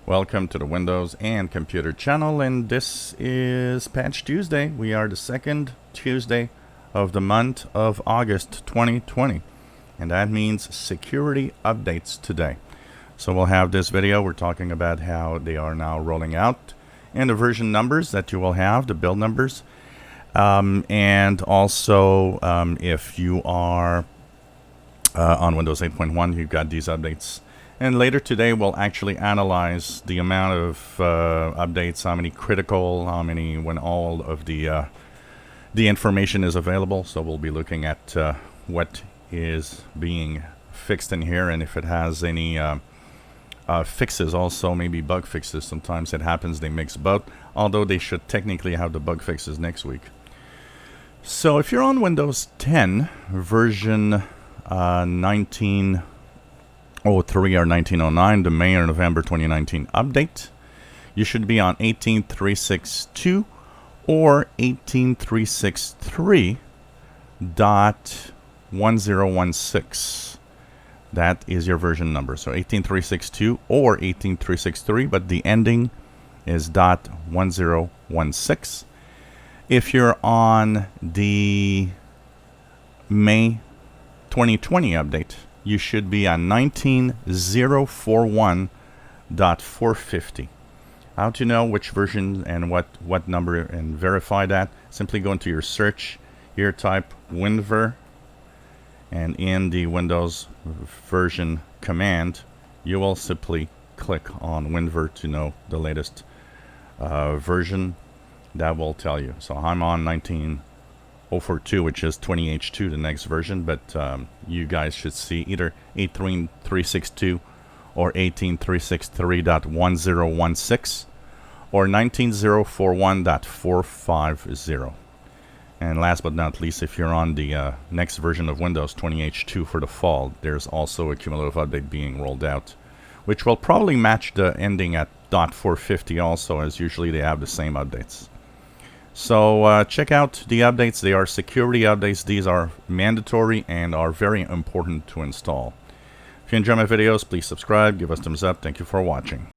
Welcome to the Windows and Computer channel, and this is Patch Tuesday. We are the second Tuesday of the month of August 2020, and that means security updates today. So we'll have this video. We're talking about how they are now rolling out and the version numbers that you will have, the build numbers, and also if you are on Windows 8.1, you've got these updates. And later today, we'll actually analyze the amount of updates, how many critical, how many when all of the information is available. So we'll be looking at what is being fixed in here, and if it has any fixes, also maybe bug fixes. Sometimes it happens they mix both, although they should technically have the bug fixes next week. So if you're on Windows 10 version 1903 or 1909, the May or November 2019 update, you should be on 18362 or 18363.1016. That is your version number. So 18362 or 18363, but the ending is .1016. If you're on the May 2020 update, you should be on 19041.450. How to know which version and what number and verify that? Simply go into your search here, type WinVer, and in the Windows version command, you will simply click on WinVer to know the latest version. That will tell you. So I'm on 19042, which is 20H2, the next version, but you guys should see either 18362 or 18363.1016 or 19041.450. And last but not least, if you're on the next version of Windows 20H2 for the fall, there's also a cumulative update being rolled out, which will probably match the ending at .450 also, as usually they have the same updates. So check out the updates. They are security updates. These are mandatory and are very important to install. If you enjoy my videos, please subscribe, give us a thumbs up. Thank you for watching.